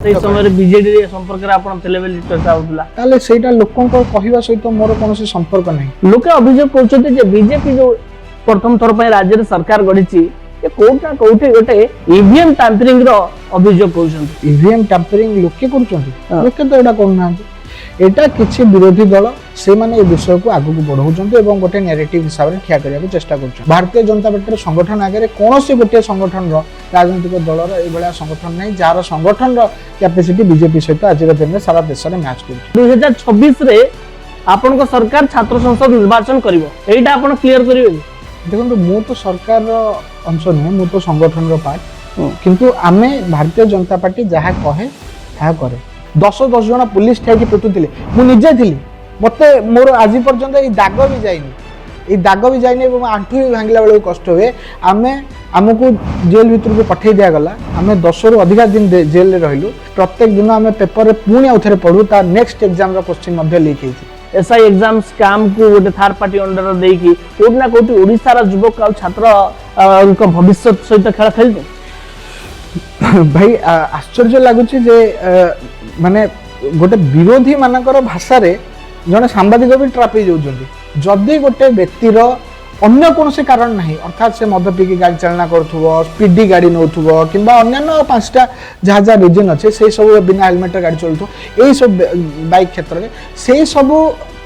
সেই সময় বিজেডি সম্পর্ক আপনার ଥିଲେ ବୋଲି ଚର୍ଚ୍ଚା ହେଉଥିଲା তাহলে সেইটা লোকଙ୍କ କହିବା সহিত মোর কোনসি সম্পর্ক নাই। লোকে অভিযোগ করছেন যে বিজেপি যে প্রথম থর পাই রাজ্যের সরকার গড়িছি এ কোটা কোটি গোটে ইভিএম ট্যাম্পরিং র অভিযোগ করছেন। ইভিএম ট্যাম্পরিং লোকে করছন্তি, লোকে তো এটা করুনাহাନ୍ତି। এটা কিছু বিরোধী দল সেমানে এই বিষয়କୁ আগুକୁ বঢ়াউଛନ୍ତି এবং গোটে ন্যারেটিভ হিসাবে ঠিয়া କରିବାକୁ চেষ্টা করছেন। ভারতীয় জনতা পার্টির সংগঠন আগে কোনসি গোটে সংগঠনর রাজনৈতিক দলর এইভাবে সংগঠন নাই যার সংগঠনর ক্যাপাসিটি বিজেপি সহিত আজির দিনে সারা দেশে ম্যাচ করছে। 2026 রে আপনার সরকার ছাত্র সংসদ নির্বাচন করিব এইটা আপন ক্লিয়ার করিবে? দেখুন মু তো সরকার অংশ নুহে, মু তো সংগঠনর পার্ট, কিন্তু আমি ভারতীয় জনতা পার্টি যাহা কহে তাহা করে। 10 জন পুলিশ ঠাইকি পিটুଥିଲେ, মু নিজে থিলি, মতে মোর আজি পর্যন্ত এই দাগ বি যায়নি, এই দাগ বি যায়নি এবং আঁঠু বি ভাঙিলা বেলକୁ কষ্ট हुए। আমি আমକୁ জেল ভিতরକୁ পঠাই দিয়া গলা, আমি 10 রু अधिक दिन জেল রে রহিলু। প্রত্যেক দিন আমি পেপার রে পুনি আউথরে পঢ়ু, তা নেক্সট एग्जाम র কোশ্চেন মধ্য লিক ହେଇଛି। एसआई एग्जाम स्कैम को गोटे थर्ड पार्टी अंडर देकी कोट ना कोटी ओडिसा रा युवक आ छात्र उनका भविष्य सहित खेल खेलते भाई आश्चर्य लगुच जे माने गोटे विरोधी मानकर भाषा रे जने सांबादिक भी ट्राप हो जाउछन्ती। जदि गोटे व्यक्तिर अन्य कौन से कारण नहीं, अर्थात से मद पीकी गाड़ी चालना करुथुबो, स्पीडी गाड़ी नौथुबो किंबा अन्यान्य 5टा जहाँ जहाँ रिजन अच्छे से सब बिना हेलमेट गाड़ी चलुथो, यही सब बाइक क्षेत्र में से सब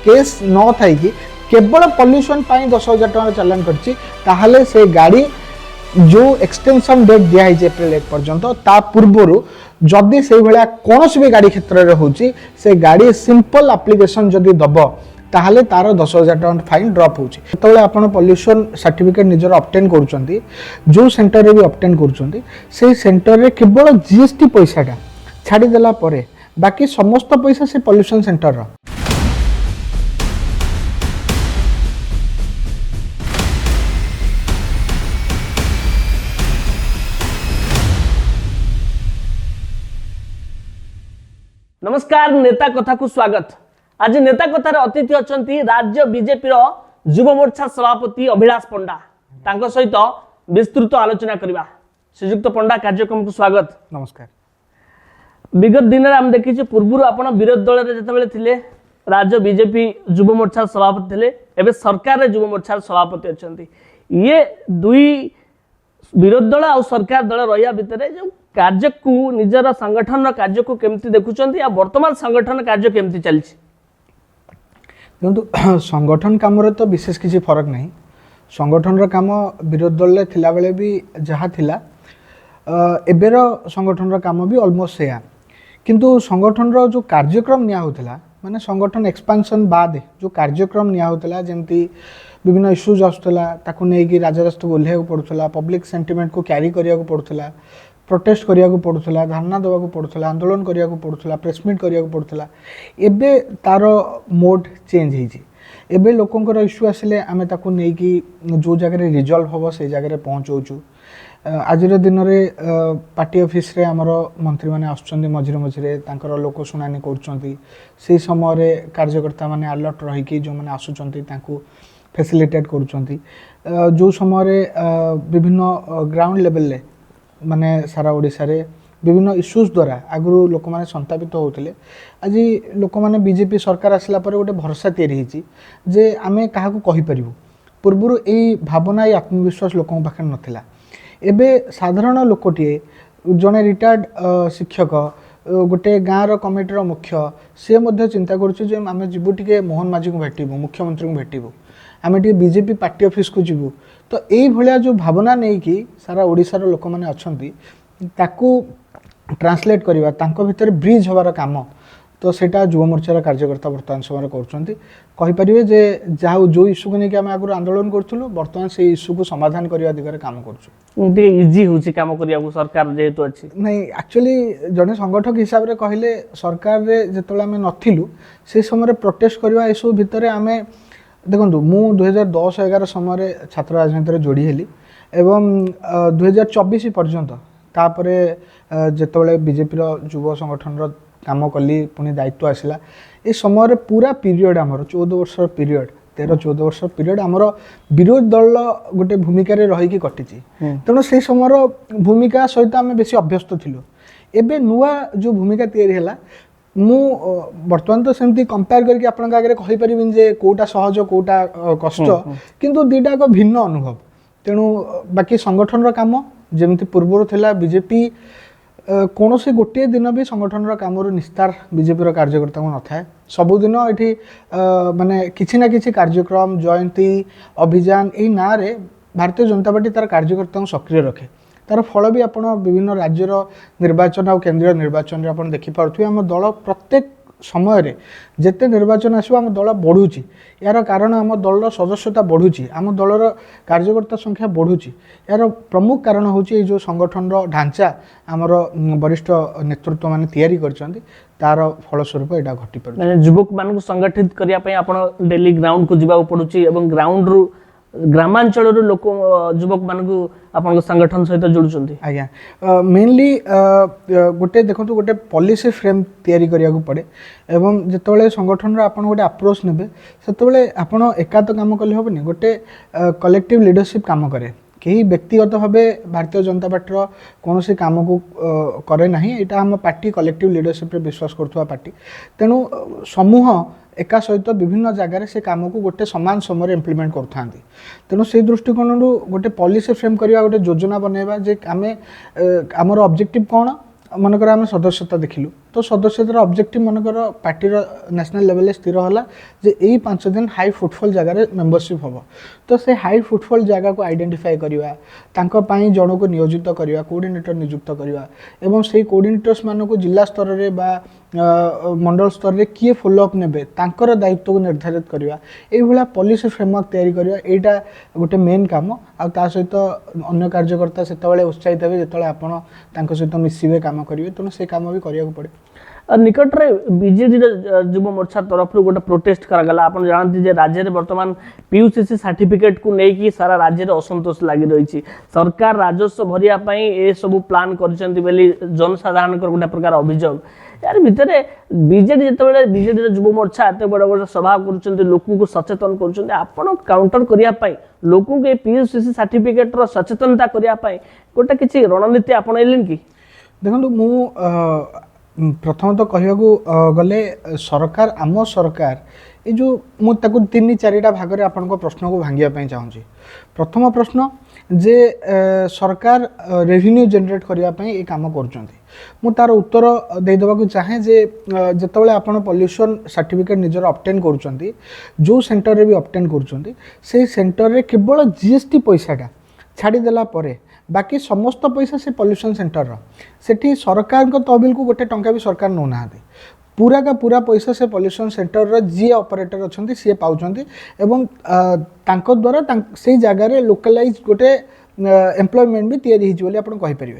केस न थाई कि केवल पॉल्यूशन 10,000 टका चालान करछि, ताहले से गाड़ी जो एक्सटेंशन डेट दिया है एप्रिल 1 पर्यंत ता पूर्वर जदि से भाया कौन भी गाड़ी क्षेत्र में होची से गाड़ी सिंपल एप्लिकेशन जदि दब ताहले तार 10,000 टका फाइन ड्रॉप होची। तो आपण पॉल्यूशन सर्टिफिकेट निजर ऑब्टेन करूचंती, जो सेंटर रे भी ऑब्टेन करूचंती, से सेंटर रे केवल जीएसटी पैसाटा छाड़ी देला परे बाकी समस्त पैसा से पॉल्यूशन सेंटर रो। नमस्कार, नेता कथा को स्वागत। आज नेता कथार अतिथि अछंती राज्य बीजेपी रो युव मोर्चा सभापति अभिलाष पंडा, तांको सहित विस्तृत आलोचना करबा। श्रीयुक्त पंडा, कार्यक्रम को स्वागत। नमस्कार। विगत दिन में हम देखी पूर्व आपण विरोधी दल रे जतबेले थिले राज्य बीजेपी युव मोर्चा सभापति थिले, एबे सरकार रे युव मोर्चा सभापति अछंती। ये दुई विरोधी दल आ सरकार दल रहिया भितरे जो कार्य को निजर संगठन कार्य को केमती देखुचंती आ वर्तमान संगठन कार्य केमती चलछि? किंतु संगठन काम रे तो विशेष किसी फरक नहीं। संगठन रो काम विरोधी दल रे थिला बेले भी जहा थिला एबेर संगठन रो काम भी ऑलमोस्ट सेया, किंतु संगठन रो जो कार्यक्रम निया होतला माने संगठन एक्सपेंशन बाद जो कार्यक्रम निया होतला जेमती विभिन्न इश्यूज आसुतला ताकू नै कि राजराष्ट्र बोले को पड़ुतला, पब्लिक सेंटिमेंट को कैरी करिया को पड़ुतला, प्रोटेस्ट करिया को पड़ुतला, धरना देवा को पड़ुतला, आंदोलन करिया को पड़ुतला, प्रेस मीट करिया को पड़ुतला। एबे तार मोड चेंज हेछि। एबे लोकंकर इश्यू आसिले आमे ताकू नै कि जो जगह रे रिजॉल्व होबो से जगह रे पहुंचौछु। आजिर दिन में पार्टी ऑफिस रे हमर मंत्री माने आसुचंदी, मझिरे मझिरे तांकर लोक सुनानी करूचंती। से समय रे कार्यकर्ता माने अलर्ट रही कि जो माने आसुचंती तांकू फैसिलिटेट करूचंती। जो समय रे विभिन्न ग्राउंड लेवल ले माने सारा ओडिसा रे विभिन्न इश्यूज द्वारा आगु लोक माने संतापित होउतिले, आज लोक माने बीजेपी सरकार आसला पर गोटे भरोसा तैयारी हिची जे आमे काहाकू कहि परिबु। पूर्वरु एई भावना एई आत्मविश्वास लोकन पाखे नथिला। एबे साधारण लोकटिए जने रिटायर्ड शिक्षक गोटे गाँव कमिटी मुख्य से मध्य चिंता करुचे जे आमे जीवु टिके मोहन माझी को भेटिबु, मुख्यमंत्री को भेटिबु, आमे टिके बीजेपी पार्टी ऑफिस को जीवु। तो एई भलिया जो भावना नै कि सारा ओडिसा रो लोक माने अछंती ताकू ट्रांसलेट करिवा, तांको भितर ब्रिज होबार काम तो सेटा युवा मोर्चार कार्यकर्ता वर्तमान समय करछंती। कहि परिबे जे जाउ जो इश्यू को नै कि आमे आगु आंदोलन करथुलु, वर्तमान से इश्यू को समाधान करिवा दिगरे काम करछु। उते इजी होछि काम करिया को सरकार जेहेतु अछि नहीं। एक्चुअली जने संगठक हिसाब रे कहिले सरकार रे जेतले आमे नथिलु से समय प्रोटेस्ट करिवा इश्यू भितरे आमे देखंतु मु 2010-11 समय छात्र राजनीति रे जोड़ी हेली एवं 2024 पर्यंत तापरे जेतबेले बीजेपी रो युवा संगठन रो काम कली पुनी दायित्व आसिला। ए समय पूरा पीरियड हमर 14 वर्ष पीरियड 13-14 वर्ष पीरियड आमर विरोधी दल गोटे भूमिका रही कटिची। तेणु से समय भूमिका सहित आम बेसी अभ्यस्त थिलु। एबे नुआ जो भूमिका तैयारी है मु बर्तमान तो सेमती कंपेयर करके आपन आगे कहि परिबिन जे कोटा सहज कोटा कष्ट किंतु दुईटा एक भिन्न अनुभव तेणु बाकी संगठन काम जमी पूर्व थिला बीजेपी कौन से गोटे दिन भी संगठन काम निस्तार बीजेपी कार्यकर्ता को न थाए सबुदिन ये माने किसी ना किसी कार्यक्रम जयंती अभियान यही ना रे भारतीय जनता पार्टी तार कार्यकर्ता को सक्रिय रखे तार फल भी आप विभिन्न राज्यर निर्वाचन आ केंद्रीय निर्वाचन आप देखिपे आम दल प्रत्येक समय जिते निर्वाचन आसो आम दल बढ़ुची यार कारण आम दलर सदस्यता बढ़ुची आम दलर कार्यकर्ता संख्या बढ़ुची यार प्रमुख कारण हूँ जो संगठन ढांचा आमर वरिष्ठ नेतृत्व मैंने तैयारी करछंती तार फलस्वरूप यहाँ घटी पार युवक मान संगठित करने डेली ग्राउंड को जावाक पड़ुची एवं ग्राउंड रु ग्रामांचल लोक युवक मान संगठन सहित जोड़ुचंती आज्ञा मेनली गोटे देखो गोटे पॉलिसी फ्रेम तैयारी करिया को पड़े एवं जितेबाला संगठन आपन गोटे अप्रोच नेबे सेतेबाला आपन एका तो काम कले होबनी गोटे कलेक्टिव लीडरशिप काम करे कहीं व्यक्तिगत भाव भारतीय जनता पार्टी कौन सी काम को करे ना यहाँ आम पार्टी कलेक्टिव लीडरशिप विश्वास करुवा पार्टी तेणु समूह एका सहित विभिन्न जगार से काम को गोटे सामान समय इम्प्लीमेंट करूँ तेणु से दृष्टिकोण गोटे पॉलिसी फ्रेम करवा गोटे योजना बनैबा जे आम आमर ऑब्जेक्टिव कौन मनकर आम सदस्यता देखिलु तो सदस्यतार ऑब्जेक्टिव मनकर पार्टीर नेशनल लेवल स्थिर होला जे यही 5 दिन हाई फुटफॉल जगार मेंबरशिप हम तो से हाई फुटफॉल जगह को आइडेंटिफाई करवा तांको पाई जन को नियोजित करवा कोऑर्डिनेटर नियुक्त करवा एवं से कोऑर्डिनेटर्स मान को जिला स्तर में बा मंडल स्तर में किए फॉलोअप नेबे तांकर दायित्व को निर्धारित करवा ये पॉलिसी फ्रेमवर्क तैयारी करवा एटा गोटे मेन काम आ ता सहित अन्य कार्यकर्ता सेतबेले उत्साहित हेबे जेतबेले आपण तांको सहित मिसिबे काम करिवे तेणु से काम भी करिया को पड़े निकट में बीजेडी युव मोर्चा तरफ गोटे प्रोटेस्ट करागला आप जानते जे राज्य में बर्तमान पीयूसीसी सर्टिफिकेट को लेकिन सारा राज्य में असंतोष लगी रही सरकार राजस्व भरिया ए सब प्लान कर जनसाधारण गोटे प्रकार अभियोग यार भितर बीजेडी जिते बीजेडी युव मोर्चा एत बड़ बड़ सभा कर लोक को सचेतन कर काउंटर करने लोक को पीयूसीसी सर्टिफिकेट सचेतनता करने गोटे किसी रणनीति आपणइलेन कि देखो मु प्रथम तो कहवा गले सरकार आम सरकार ये जो मुझे 3-4टा भाग में आपन प्रश्न को भांगापी चाहूँगी प्रथम प्रश्न जे सरकार रेवेन्यू जनरेट करने ये कम कर तार उत्तर देदेवा चाहे जे जितेबाला आप पॉल्यूशन सर्टिफिकेट निजर ऑब्टेन करुँच जो सेंटर रे भी ऑब्टेन करुँच से सेंटर रे केवल जीएसटी पैसाटा छाड़देला बाकी समस्त पैसा से पॉल्यूशन सेंटर सेठी सरकार को तहबिल को गोटे टंका भी सरकार नौ ना पूरा का पूरा पैसा से पॉल्यूशन सेंटर जी ऑपरेटर अच्छा सी पाँच एवं तांको द्वारा से जगार लोकलाइज गोटे एम्प्लॉयमेंट भी तैयारी होती आप कहींपर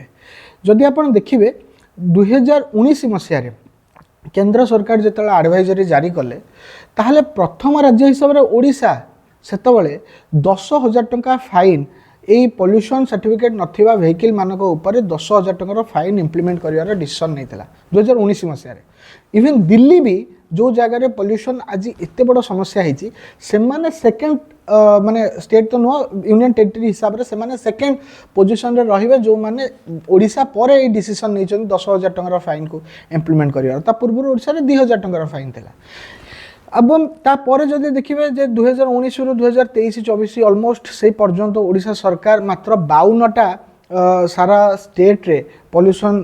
जदि आप देखिए 2019 मसीह केंद्र सरकार जो एडवाइजरी जारी कले ताहले प्रथम राज्य हिसाब से ओडिशा सेतबले 10,000 टंका फाइन यही पॉल्यूशन सर्टिफिकेट नथिबा वेहिकल मानक ऊपर 10,000 टंकार फाइन इम्प्लीमेंट करिवार डिसीजन नहीं 2019 मसीह इवन दिल्ली भी जो जगह पॉल्यूशन आज एत बड़ समस्या होती से सेकेंड माने स्टेट तो नुह यूनियन टेरिटरी हिसाब से सेमाने सेकेंड पोजिशन रे रहिबे जो माने ओडिशा पर ये डिसीजन नहीं 10,000 टंकार फाइन को इम्प्लीमेंट करिवार पूर्व ओडिशा रे 2,000 टंकार फाइन थिला अब तापर जदि देखिए जे 2019 रु 2023-24 ऑलमोस्ट से पर्यंत ओडिशा सरकार मात्र 52टा सारा स्टेट रे पॉल्यूशन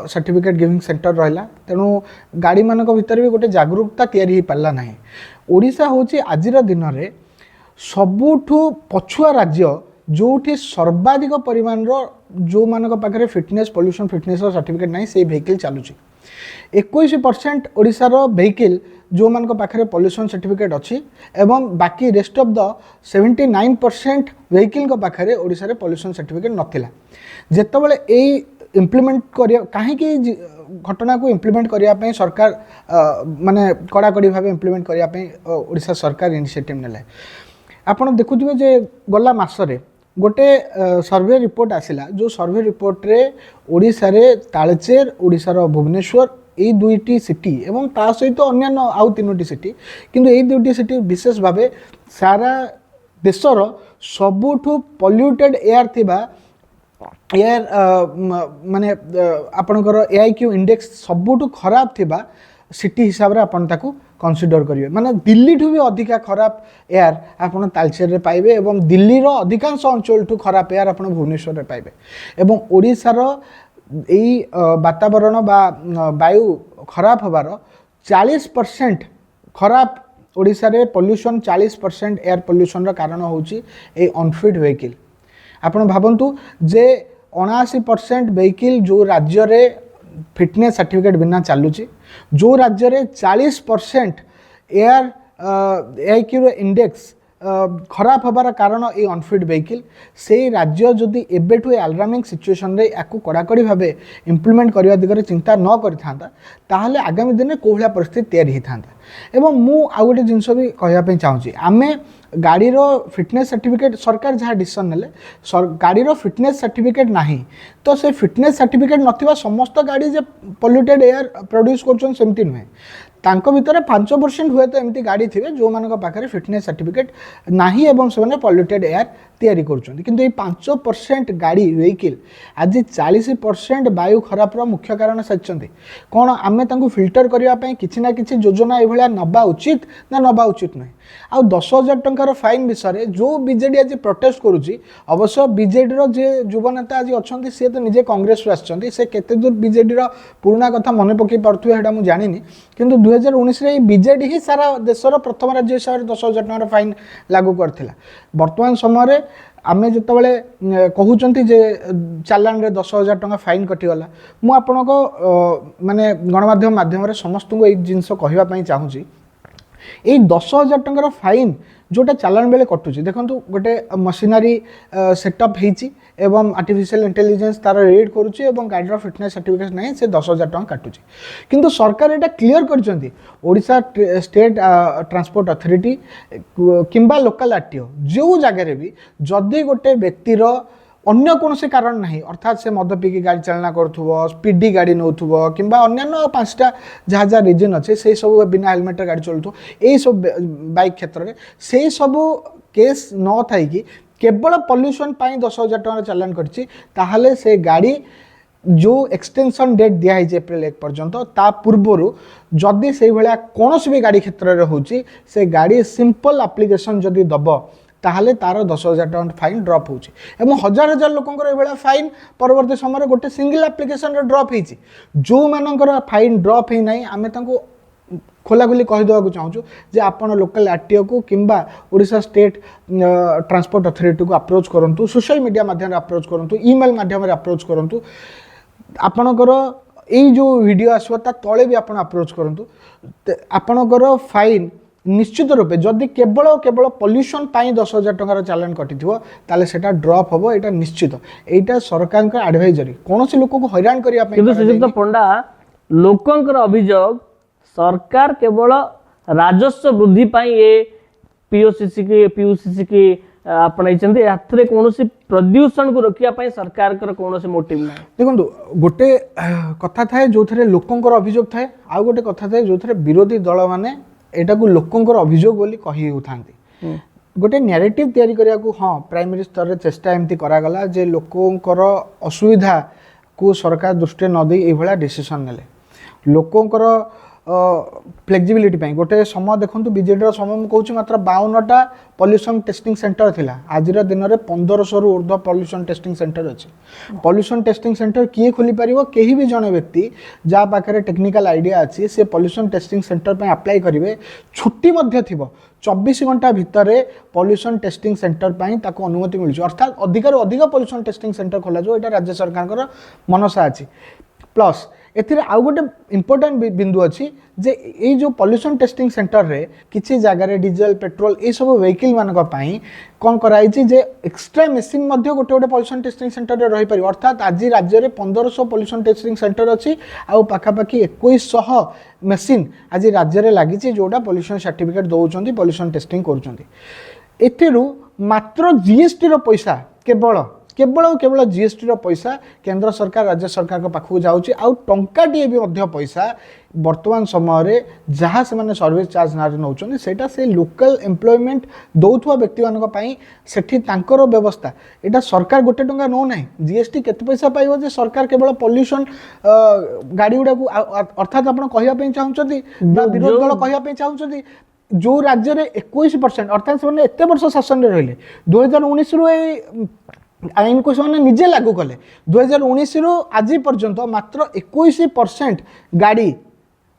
सर्टिफिकेट गिविंग सेंटर रहा तेणु गाड़ी मानक भितर भी गोटे जागरूकता तैयारी हो पारा ना ओडिशा होची आजिर दिन में सबुठु पछुआ राज्य जोठी सर्वाधिक परिमाण जो मानक पाखे फिटनेस पॉल्यूशन फिटनेस सर्टिफिकेट ना से वेहिकल चलुची 21% ओडिशार वेहिकल जो मान पाखे पॉल्यूशन सर्टिफिकेट अच्छी एवं बाकी रेस्ट ऑफ द 79% वेहिकल पाखे ओडिशा रे पॉल्यूशन सर्टिफिकेट नथिला जेतेबेले एई इम्प्लीमेंट करिया कहीं घटना को इम्प्लीमेंट करने सरकार माने कड़ाकड़ी भाव इम्प्लीमेंट करने ओडिशा सरकार इनिशिएटिव नेले आपण देखुथिबे जे गला मासरे गोटे सर्वे रिपोर्ट आसिला जो सर्वे रिपोर्ट रे ओडिशा रे तालचेर ओडिशार भुवनेश्वर ये दुईटी सिटी एवं ता सहित अन्य आउ 3टी सिटी किंतु ये दुईटी सिटी विशेष भाव सारा देशर सबुठु पॉल्यूटेड एयर थिबा एयर माने आपणकर AIQ इंडेक्स सबुठु खराब थिबा सिटी हिसाब रे आपण ताकू कंसीडर करिवे माने दिल्ली ठु भी अधिका खराब एयर आपण तालचेर रे पाइबे एवं दिल्ली रो अधिकांश अंचल ठु खराब एयर आपण भुवनेश्वर रे पाइबे एवं ओडिसा रो एई वातावरण बा वायु खराब होबार 40% खराब ओडिसा रे पोल्यूशन 40% एयर पोल्यूशन रो कारण होउची ए अनफिट व्हीकल आपण भाबंतु जे 79% व्हीकल जो राज्य रे फिटनेस सर्टिफिकेट बिना चलुची जो राज्य रे 40% एयर AIQ इंडेक्स खराब होबार कारण ये अनफिट व्हीकल से राज्य जदि एबेठु अलार्मिंग सिचुएशन रे याकू कड़ाकड़ी भावे इम्प्लीमेंट करने दिगरे चिंता न करता ताहले आगामी दिन कोहला परिस्थिति तैयारी होता एवं मु आ गोटे जिनस भी कहवाई चाहूँगी आमे गाड़ी रो फिटनेस सर्टिफिकेट सरकार जहाँ डिसीजन नेले गाड़ी रो फिटनेस सर्टिफिकेट नहीं तो से फिटनेस सर्टिफिकेट नथिबा समस्त गाड़ी जे पॉल्यूटेड एयर प्रोड्यूस करछन सेमती नुहे तांको भितर 5% हुए तो एमती गाड़ी थे जो मान पाखे फिटनेस सर्टिफिकेट नाही एवं से पॉल्यूटेड एयर तैयारी करुँच किंतु ये 5% गाड़ी व्हीकल आज 40% वायु खराब मुख्य कारण साजिंट कौन आम फिल्टर करने किसी ना कि योजना ये नवा उचित ना नवा उचित नुहे आ 10,000 टंकार फाइन विषय जो बीजेडी आज प्रोटेस्ट करुच्ची अवश्य बीजेडी जे युव नेता आज अच्छा सी तो निजे कांग्रेस आसछन्ती से केते दूर बीजेडी पुराना कथा मन पकई पार्थ्वे हेटा मु जानिनी किंतु 2019 रे बीजेडी ही सारा देशर प्रथम राज्य हिसाब से 10,000 टंकार फाइन लागू करथिला वर्तमान समय आमे जितेबाला कहते जे चालान रे 10,000 टंका फाइन कटिगला मु आपनको माने गणमाध्यम माध्यम समस्त को एक जिनस कहवाई चाहूँगी ये 10,000 टंकार फाइन जोटा चालान बेले कटुची देखो गोटे मशीनरी सेटअप होती एवं आर्टिफिशियल इंटेलिजेंस तार रीड करुच्ची एवं गाड़ी फिटनेस सर्टिफिकेट नहीं से 10,000 टंका काटुची किंतु सरकार एटा क्लियर करछन्ती ओडिशा स्टेट ट्रांसपोर्ट अथॉरिटी किंबा लोकल आरटीओ जो जगह भी जदि गोटे व्यक्तिर अन्य कौन से कारण नहीं अर्थात से मद पीकी गाड़ी चालना करुव स्पीडी गाड़ी नौथुव कि अन्य 5टा जहाँ जहाँ रिजन अच्छे से सब बिना हेलमेट गाड़ी चलुव यही सब बाइक क्षेत्र में से सब केस न थी केवल पॉल्यूशन 10,000 टंका चालान कर से गाड़ी जो एक्सटेंशन डेट दिखाई एप्रिल 1 पर्यंत ता पूर्वर जदि से भाया कौन भी गाड़ी क्षेत्र में होची से गाड़ी सिंपल एप्लिकेशन जदि दब ताहले तार 10,000 टंका फाइन ड्रप होची एवं हजार हजार लोकंकर एभला फाइन परवर्ती समय गोटे सिंगल एप्लिकेशन रे ड्रप होची जो मानकर फाइन ड्रप हे नाही आमे तांको खोलाखोली कहि देवा चाहूँ जे आपण लोकल आरटीओ को किंबा ओडिशा स्टेट ट्रांसपोर्ट अथॉरिटी को अप्रोच करंतु सोशल मीडिया माध्यम अप्रोच करंतु ईमेल माध्यम अप्रोच करंतु आपणकर यही जो वीडियो आसवा ता तले भी आपण अप्रोच करंतु आपणकर फाइन निश्चित रूपे जदि केवल केवल पॉल्यूशन 10,000 टंकार चालान कटि ताले सेटा ड्रॉप हबो एटा निश्चित एटा सरकार का एडवाइजरी कौन से लोक को हैरान करिया किंतु श्रीयुक्त पंडा लोकंकर अभियोग सरकार केवल राजस्व वृद्धि पाई ये पीयूसीसी की आपणाइछन्ती यात्रे कोनोसी प्रदूषण को रोकिया पाई सरकार कर कोनोसी मोटिव नै देखंतु गोटे कथा थाए जो थरे लोकंकर अभियोग थाए आ गोटे कथा थाए जो थरे विरोधी दल माने एटा को लोकंकर अभियोग बोली कहि उठांती गोटे नैरेटिव तैयारी करिया को हाँ प्राइमरी स्तर रे चेष्टा एमती करागला जे लोकंकर असुविधा को सरकार दृष्टि न दे एभला डिसीजन नेले लोकंकर फ्लेक्सिबिलिटी गोटे समय देखो बीजेडी समय मुझे कहूँ मात्र 52टा पॉल्यूशन टेस्टिंग सेंटर थिला आज दिन में 1500 रु ऊर्ध्व पॉल्यूशन टेस्टिंग सेंटर अच्छे पॉल्यूशन टेस्टिंग सेंटर किए खोली पारिबो केही भी जने व्यक्ति जहाँ पाखे टेक्निकल आइडिया अच्छी से पॉल्यूशन टेस्टिंग सेंटर पे अप्लाई करेंगे छुट्टी मध्य थिबो 24 घंटा भितर पॉल्यूशन टेस्टिंग सेंटर ताको अनुमति मिलुछि अर्थात अधिकार अधिक पॉल्यूशन टेस्टिंग सेंटर खोला जो एटा राज्य सरकार मनसा अच्छी प्लस एथिरे आउ गोटे इम्पोर्टेंट बिंदु अच्छी जे ये जो पॉल्यूशन टेस्टिंग सेंटर रे किसी जगह डीजेल पेट्रोल ये सब व्हीकल मान कौन कराई जे एक्सट्रा मेसीन गोटे गोटे पॉल्यूशन टेस्टिंग सेंटर रे रही पारि अर्थात आज राज्य में 1500 पॉल्यूशन टेस्टिंग सेंटर अच्छी आउ पाखापाखि 2100 मेसीन आज राज्य में लगी जोटा पॉल्यूशन सर्टिफिकेट दौरान पॉल्यूशन टेस्टिंग कर मात्र जीएसटी रो पैसा केवल जीएसटी रो पैसा केंद्र सरकार राज्य सरकार को पाखु जाउची आउ टंकाटीए भी मध्य पैसा वर्तमान समय रे जहाँ से माने सर्विस चार्ज ना नौचन सेटा से लोकल एम्प्लॉयमेंट दौथुआ व्यक्ति मान पई सेठी तांकर व्यवस्था एटा सरकार गोटे टंका नो नाही जीएसटी केते पैसा पाइबो जे सरकार केवल पॉल्यूशन गाड़ी गुडा को अर्थात आपण कहिया पे चाहउछथि बा विरोध दल कहिया पे चाहउछथि जो राज्य रे 21% अर्थात से एते वर्ष शासन रे रहिले 2019 रु आईन को से निजे लागू कले 2019 रु आज पर्यंत मात्र 21% गाड़ी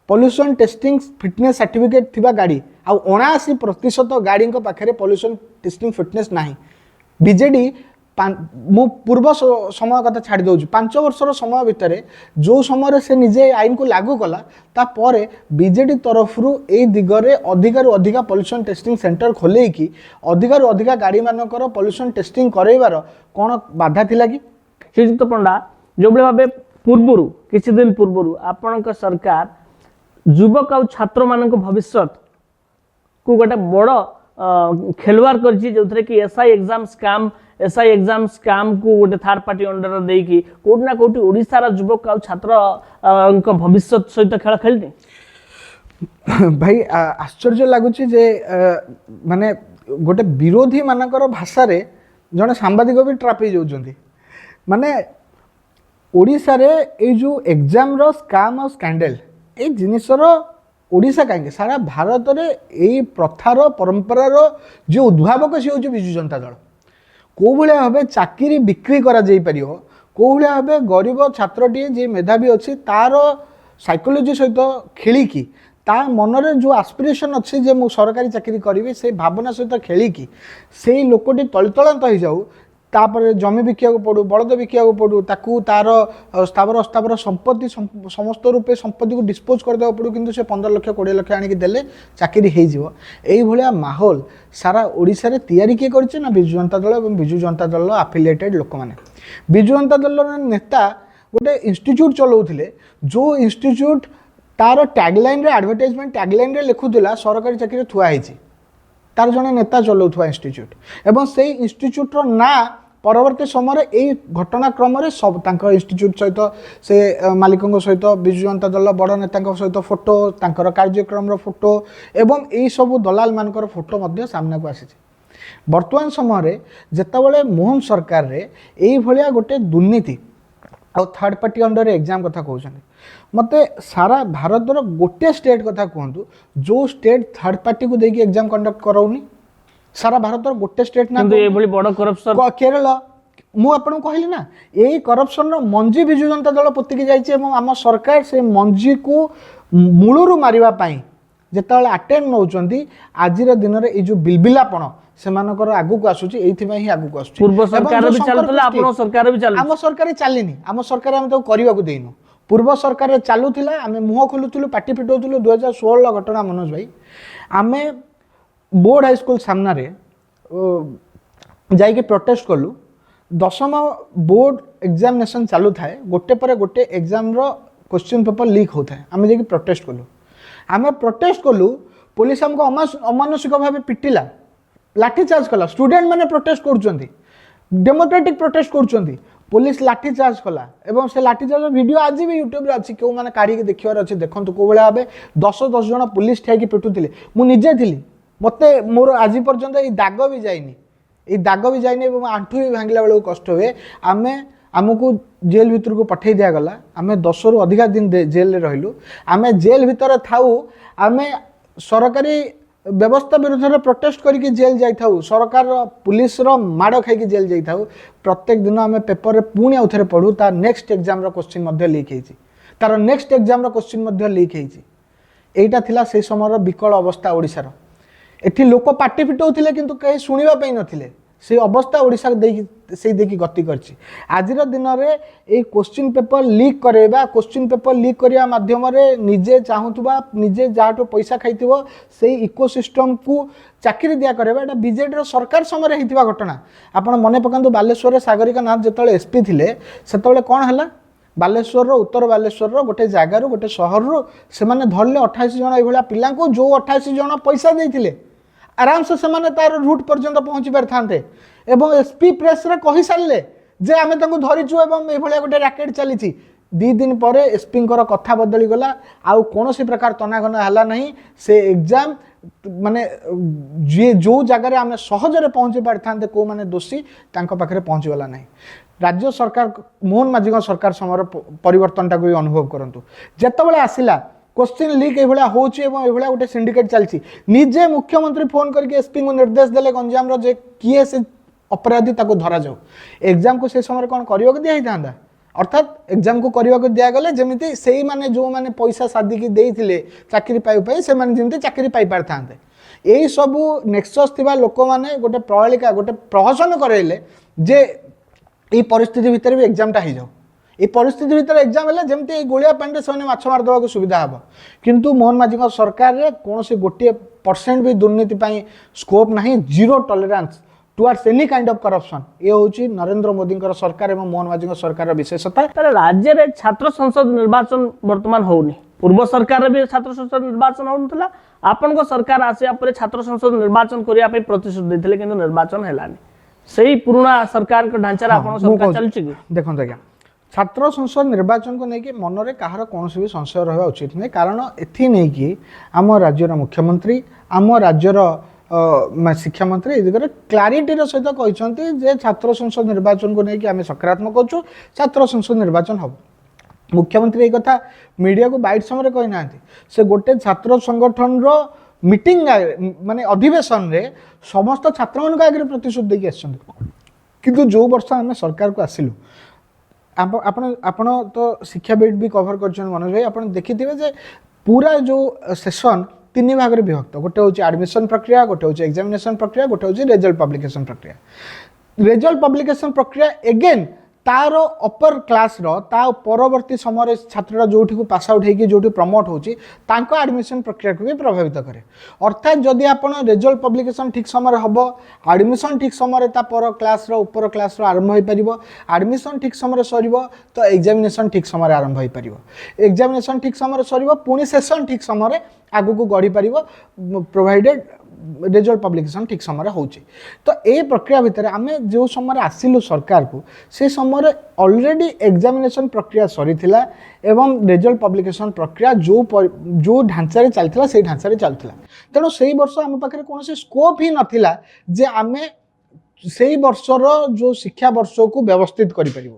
पॉल्यूशन टेस्टिंग फिटनेस सर्टिफिकेट थिबा गाड़ी आ 79% गाड़ी पाखे पॉल्यूशन टेस्टिंग फिटनेस नाही बीजेडी मु पूर्व समय कथा छाड़ी दउछु 5 वर्षर समय भितर जो समय से निजे आईन को लागू कला तापर बीजेडी तरफ ए दिगरे अधिकारु अधिका पॉल्यूशन टेस्टिंग सेंटर खोले कि अधिकारु अधिका गाड़ी मानकर पॉल्यूशन टेस्टिंग करैबार कोन बाधा थिला कि श्रीजुक्त पंडा जो भाव पूर्व किछि दिन पूर्व आपणक सरकार युवक और छात्र मान भविष्य को गोटे बड़ खेलवार करछि जो कि एसआई एग्जाम स्कैम को गोटे थर्ड पार्टी अंडर देकी कोट ना कोटी ओडिसा रा युवक और छात्र भविष्य सहित खेल खेलनी भाई आश्चर्य लगुच जे माने गोटे विरोधी मानकर भाषा रे जने सांबादिक भी ट्रापी जाउछंती माने ओडिसा रे ए जो एग्जाम रो स्कैम और स्कैंडल ए जिनिसर ओडिसा कहीं सारा भारत रे ए प्रथार परंपरार जो उद्भावक सी हूँ विजु जनता दल कौ भाया भाव चाकरी बिक्री करा जाई परियो कौ भाया भाव गरीब छात्रटी जे मेधावी अच्छी तार साइकोलोजी सहित खेलिकी ता मनरे जो आस्पिरेशन अच्छी जे मु सरकारी चाकरी करी से भावना सहित खेलिकी से लोकटी तलितलांत हो जाऊ तापर जमी बिकिया पड़ू बलद बिकिया पड़ू ताकू तार स्थावर अस्थावर संपत्ति समस्त रूपे संपत्ति को डिस्पोज करदे पड़ू किंतु से 15 लाख 20 लाख आनिक देले चाकरी हो जिवो एई भलिया माहौल सारा ओडिसा रे तैयारी किए करछि ना बिजु जनता दल एवं बिजु जनता दल एफिलिएटेड लोक माने बिजु जनता दल नेता गोटे इंस्टीट्यूट चलाउथिले जो इंस्टीट्यूट तार टैगलाइन रे एडवर्टाइजमेंट टैगलाइन रे लिखुथिला सरकारी चाकरी थुआ हिछि तार जने नेता चलाउथुवा इंस्टीट्यूट एवं से इंस्टीट्यूट रो ना परवर्ती समय यही घटनाक्रम सब तांको इंस्टीट्यूट सहित से मालिकों सहित बिजु जनता दल बड़ नेता सहित फोटो तांकर कार्यक्रम फोटो एवं यही सब दलाल मानकर फोटो मध्य सामना को आसी वर्तमान समय जेतेबेले मोहन सरकार रे यही भलिया गोटे दुर्नीति और थर्ड पार्टी अंडर एग्जाम कथा कहते मते सारा भारत रो गोटे स्टेट कथा कहतु जो स्टेट थर्ड पार्टी को देकी एग्जाम कंडक्ट कराउनी सारा भारत रो गोटे स्टेट ना ए भली बड़ करप्शन केरल मु आपन कहली ना यही करप्शन रो मंजी बिजु जनता दल पोतिकी जाइछे एवं आम सरकार से मंजी को मूलरू मारिबा पई जेतेबेले अटेंड नौचंती आजिर दिन रे ए जो बिलबिलापण सेमानकर आगु को आसुची एथि में ही आगु को आसुची पूर्व सरकार भी चलतला आपन सरकार भी चल आम सरकार चलिनी आम सरकार हम तो करबा को देइनु पूर्व सरकार चलुथिला आमे मुह खोलुथिलु पार्टी पिटौथिलु 2016 घटना मनोज भाई आमे बोर्ड हाई स्कूल सामना रे जाइके प्रोटेस्ट कलु दशम बोर्ड एग्जामिनेशन चालू थाए गोटे पर गोटे एग्जाम रो क्वेश्चन पेपर लीक होता है आमे जाइके प्रोटेस्ट कलु आमे प्रोटेस्ट कलु पुलिस हमको अमानुषिक भाव पिटिला लाठीचार्ज कला स्टूडेंट माने प्रोटेस्ट करूछंती डेमोक्रेटिक प्रोटेस्ट करूछंती पुलिस लाठीचार्ज कला एवं से लाठीचार्ज वीडियो आज भी यूट्यूब रे अछि केउ माने काढी के देखिवार अछि देखंतु को बेला भाबे 10 जण पुलिस ठेकी पिटुथिले मु निजे थिली मते मोर आज पर्यंत ए दाग भी जाइनी एवं आंठू भी भांगिला बेलू कष्ट हुए आमे आमको जेल भितर को पठे दिया गला आमे 10 रु अधिका दिन जेल रे रहिलु आमे जेल भितर थाउ आमे सरकारी व्यवस्था विरुद्ध में प्रोटेस्ट करके जेल जाइथाउ सरकार पुलिस रो माड़ खाई जेल जाइथाउ प्रत्येक दिन आमे पेपर रे पुणी आउथरे पढू तार नेक्स्ट एग्जाम रो क्वेश्चन मध्ये लीक हेछि तार नेक्स्ट एग्जाम रो क्वेश्चन मध्ये लीक हेछि एटा थिला से समय रो विकल अवस्था ओडिसा रो एठी लोक पार्टी फिटौथिले किंतु कहीं शुणिबा पई नथिले से अवस्था ओडिसा देखी गति करछि आजिर दिन रे ए क्वेश्चन पेपर लीक करेबा क्वेश्चन पेपर लीक करिया माध्यम रे निजे चाहुतबा निजे जाटो पैसा खाइथिबो से इकोसिस्टम को चाकरी दिया करेबा एटा बीजेडी रो सरकार समय हेतिबा घटना आपण मने पकांतु बालेश्वर रे सागरिका नाथ जेतले एसपी थिले सेतले कोन हला बालेश्वर रो उत्तर बालेश्वर रो गोटे जागा रो गोटे शहर रो से माने धरले 28 जण ए भला पिला को जो 28 जण पैसा देथिले आराम से सेमाने तार रूट पर्यंत पहुँची पारि थांते एवं एसपी प्रेस रे कहि सारले जे आमे तांको धरिचु एवं एभलिया गोटे रैकेट चली 2 दिन पर एसपी कथा बदली गला आउ कौन प्रकार तनाघना है ना से एग्जाम माने जे जो जगह आम सहजरे पहुँची पारि था कौ मैंने दोषी पाखे पहुँची गला ना राज्य सरकार मोहन माझी सरकार समय परिवर्तन टाक भी अनुभव करूँ जिते आसला क्वेश्चन लीक ये होगा गोटे सिंडिकेट चलती निजे मुख्यमंत्री फोन करके एसपी को निर्देश देले गंजाम जे किए से अपराधी ताको धरा जाऊ एग्जाम को से समय कौन करने को दिया था अर्थात एग्जाम को करने को दिगले जमी से मैंने जो मैंने पैसा साधिकी देते चाकरी पाई से जमी चाकरी पाई पारि था यही सबू नेक्सस थिबा लोक मैंने गोटे प्रणालिका गोटे प्रहसन कराइले जे ये परिस्थिति भितर भी एग्जामटा हो जाऊ ये परिस्थिति भितर एग्जाम है जमी गोलिया पानी से माछ मारदेवा सुविधा हम किंतु मोहन माझी सरकार रे कौन से 1% भी दुर्नीति स्कोप ना zero tolerance towards any kind of corruption ये हूँ नरेंद्र मोदी सरकार और मोहन माझी सरकार विशेषता राज्य में छात्र संसद निर्वाचन वर्तमान होनी पूर्व सरकार भी छात्र संसद निर्वाचन होता आपण सरकार आसिया पर छात्र संसद निर्वाचन करने प्रतिश्रुति देते कि निर्वाचन है सही पुराना सरकार ढांचार आप सरकार चलती देखो आज्ञा छात्र संसद निर्वाचन को लेकिन मनरे कहार कौन भी संशय रहा उचित नहीं कारण एथि नहीं कि आम राज्यर मुख्यमंत्री आम राज्यर शिक्षा मंत्री ए दिगरे क्लारिटीर सहित कहते जे छात्र संसद निर्वाचन को लेकिन आम सकारात्मक अच्छु छात्र संसद निर्वाचन हम मुख्यमंत्री ये कथा मीडिया को बाइट समय कहना से गोटे छात्र संगठन मीटिंग माने अधिवेशन रे समस्त छात्र मान आगे प्रतिश्रुति देकी किंतु जो वर्ष आम सरकार को आसिलु आपण तो शिक्षाविद भी कभर कर मनोज भाई आप देखिथे जे पूरा जो सेशन 3 भाग में विभक्त गोटे हूँ एडमिशन प्रक्रिया गोटे हूँ एग्जामिनेशन प्रक्रिया गोटे हूँ रिजल्ट पब्लिकेशन प्रक्रिया रिजल्ट पब्लिकेशन प्रक्रिया एगेन तार अपर क्लास ता परवर्ती समय छात्र जो पास आउट होगी जो प्रमोट होची एडमिशन प्रक्रिया को भी प्रभावित करे अर्थात जदि आप रिजल्ट पब्लिकेशन ठीक समय हम एडमिशन ठीक समय पर क्लास उपर क्लास आरंभ हो पार एडमिशन ठीक समय सर तो एग्जामिनेशन ठीक समय आरंभ हो पार एग्जामिनेशन ठीक समय सर पुणी सेशन ठीक समय आगु को गढ़ी पार प्रोवाइडेड रिजल्ट पब्लिकेशन ठीक समय होची तो ये प्रक्रिया भितर आम जो समय आसिलु सरकार को से समय ऑलरेडी एग्जामिनेशन प्रक्रिया सरी थिला एवं रिजल्ट पब्लिकेशन प्रक्रिया जो ढांचारे चलता से ढांचारे चलता तेणु से वर्ष आम पाखे कौन से स्कोप ही नथिला जे आमे से वर्षर जो शिक्षा वर्ष को व्यवस्थित करि